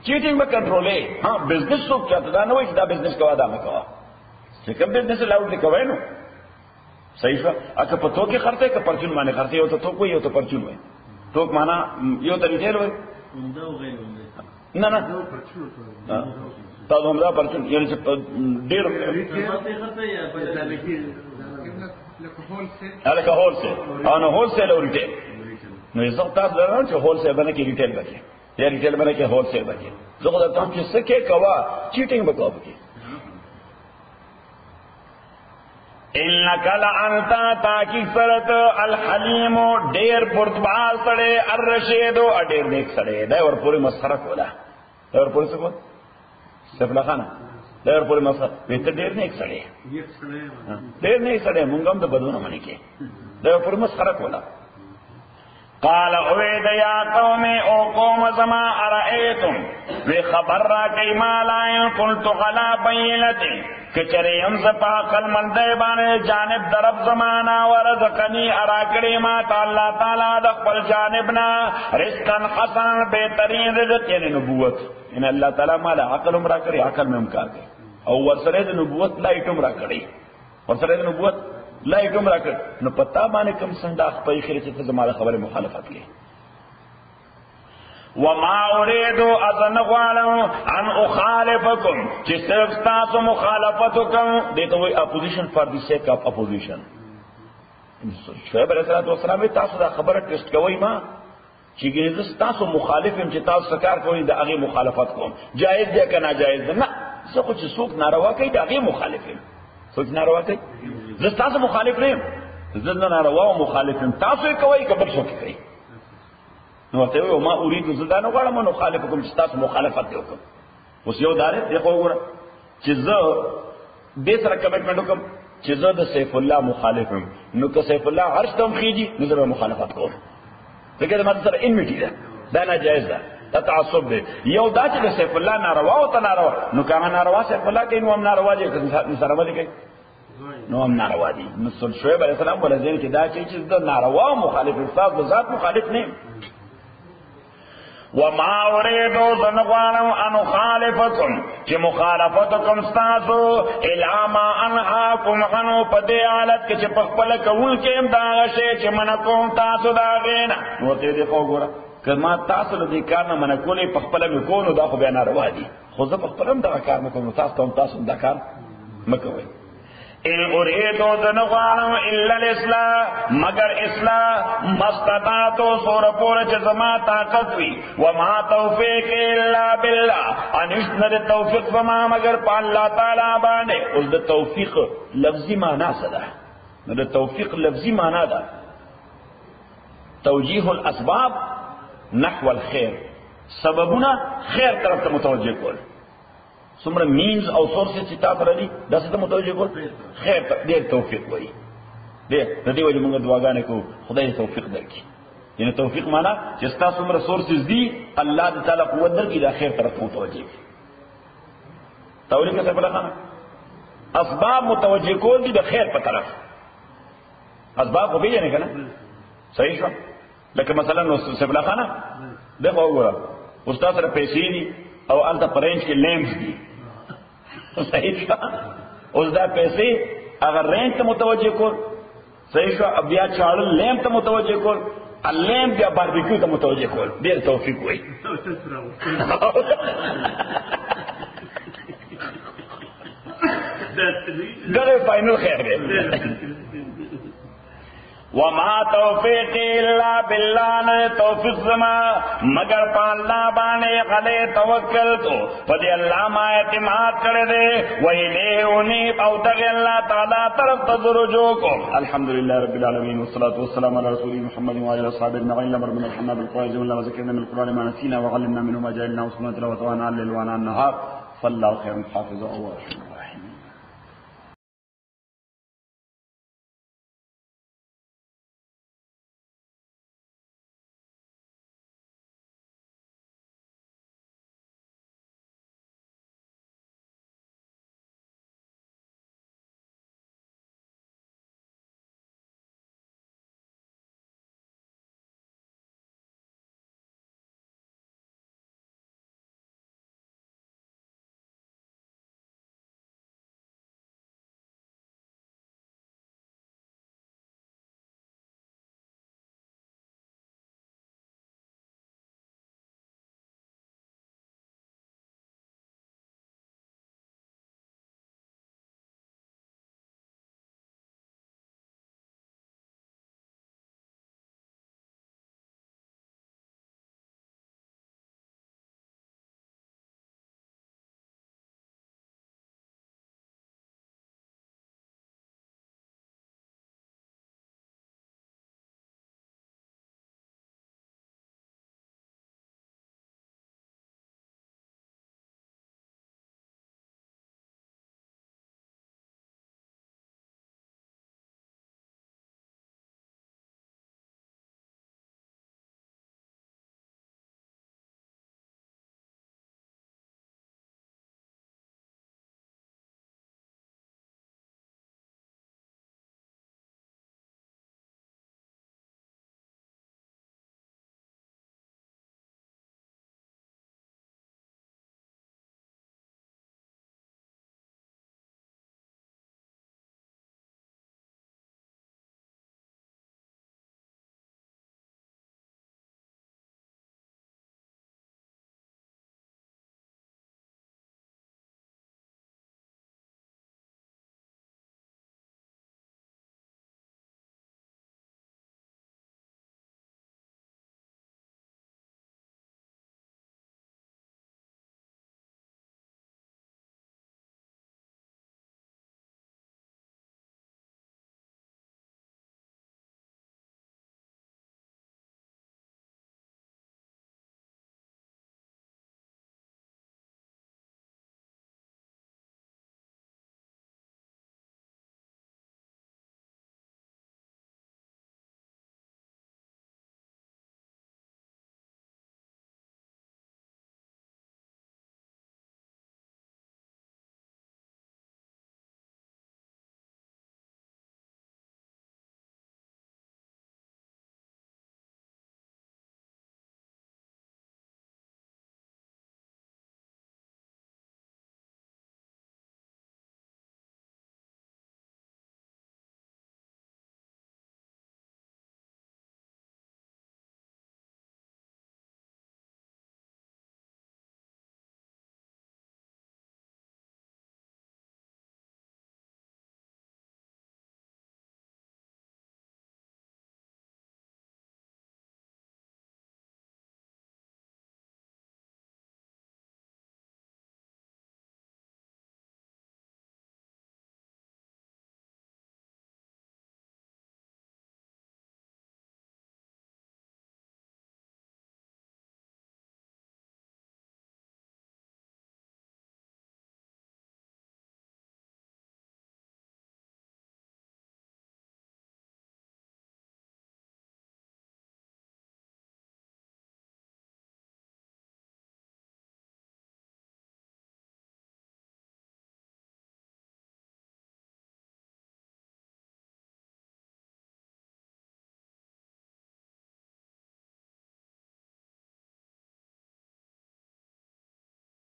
چیټینګ به کنټرولې ها بزنس څوک چاته دا نه وایي چې دا بزنس کوا دا مې کوا چې کوم بزنس لاول دې کوي نو صحیح شو اګه په تو کې خرڅه کې پرچون باندې خرڅه یو ته تو کوی یو ته پرچون وای تو معنا یو ته ریټیل وای نه نه تاسو هم دا پرچون یعنی چې ډېر لکه هول سیل او نه هول سیل او ریټیل نو یې څه تاسو درنه چې هول سیل باندې کې ریټیل باندې یا ریټیل باندې کې هول سیل باندې زه خو دا تاسو چې څه کې کوا چیټینګ وکاو کې انک لانت تاکی سرت الحلیم ډېر پرتبال سره الرشید او ډېر نیک سره دا ور پوری مسخره کوله دا ور پوری څه کو سفلا خانه دا ور پوری مسخره وته ډېر نیک سره ډېر نیک سره مونږ هم د بدونه منی کې دا ور پوری مسخره کوله قال اوید یا قوم او قوم زما ارائیتم وی خبر را کئی مالائن قلت غلا بینتی کچری امز پاقل مندے بانے جانب درب زمانا ورزقنی اراکڑی ما تعالی تعالی دقبل جانبنا رزقا حسن بہترین رزق یعنی نبوت ان اللہ تعالی مالا عقل امرا کری عقل میں امکار کری او ورسرے نبوت لائٹ امرا کری ورسرے نبوت لا یکم راکړ نو پتا باندې کوم څنګه خپل خیره چې زموږ خبره مخالفت کوي وما اريد اذن غالم ان اخالفكم چې صرف تاسو مخالفت وکم دته وي اپوزیشن فار دی سیک اف اپوزیشن شعیب علیہ السلام تاسو دا خبره ټیسټ کوي ما چې ګیز تاسو مخالف هم چې تاسو سکار کوي د هغه مخالفت کوم جائز دی که ناجائز نه څه خو چې څوک ناروا کوي د هغه مخالف هم څوک ناروا کوي زه تاسو مخالف نه یم زه نه ناروا او مخالف یم تاسو یې کوئ که بل څوک کوي نو ورته وایي ما اريد زه دا نه غواړم نو مخالف کوم چې تاسو مخالفت دې وکړم اوس یو دا دی خو وګوره چې زه دې سره کمیټمنټ وکړم چې زه د سیف الله مخالف یم نو که سیف الله عرش ته هم خیږي نو زه مخالفت کوم ځکه دا ماته سره انمیټي ده دا ناجایز ده دا تعصب دی یو دا چې د سیف الله ناروا او ته ناروا نو که هغه ناروا سیف الله کوي نو هم ناروا دی که سره ولې کوي نو هم ناروا دي مثل شعیب علیہ السلام ولا ځین کې دا چې د ناروا مخالف استاد ذات مخالف نه وما اريد ذنوانم ان خالفتكم چې مخالفتکم استاسو الا ما انهاكم عنه پدې حالت کې چې په خپل کول کې هم دا شی چې منکم تاسو دا غینا نو ته دې وګوره کله تاسو دې کار نه منکولې په خپل مې کوو دا خو به ناروا دي خو زه په خپل هم دا کار نه کوم تاسو دا کار مکوئ ان اريد ذنوانم الا الاصلاح مگر اصلاح مستطاعت سور پور جزما طاقت وی وما توفیق الا بالله انشنر توفیق وما مگر پا اللہ تعالی باندې اس د توفیق لفظی معنی صدا نو د توفیق لفظی معنی دا توجیه الاسباب نحو الخير سببنا خیر طرف ته متوجه کول څومره مینز او سورسز چې تاسو لري دا څه ته متوجه کول خیر ډېر توفیق وایي ډېر د دې وجه موږ دعاګانې کوو خدای توفیق درکړي یعنی توفیق معنا چې تاسو څومره سورسز دي الله تعالی قوت درکړي د خیر طرف متوجه کی تولیک څه په لخوا اسباب متوجه کول دي د خیر په طرف اسباب خو به نه کنه صحیح شو لکه مثلا نو سبلا خانه دغه وګوره استاد سره پیسې دي او الته پرنج کې لیمز دي صحیح شو اوس دا پیسې اگر رینج ته متوجه کول صحیح شو بیا چاړل لیم ته متوجه کول اللیم بیا باربیکیو ته متوجه کول ډیر توفیق وای دغه فاینل خیر دی وما توفیق الا بالله نے توفیق زما مگر پا اللہ بانے خلے توکل تو پدی اللہ ما اعتماد کرے دے ویلے انیب او تغی اللہ تعالی طرف تدرجو کو الحمدللہ رب العالمین والصلاة والسلام على رسول محمد وعلى اصحاب اجمعین لمر من الحمد بالقواعد والله وذكرنا من القرآن ما نسينا وعلمنا منه ما جعلنا وسنة تلاوة وانا الليل وانا النهار فالله خير حافظ الله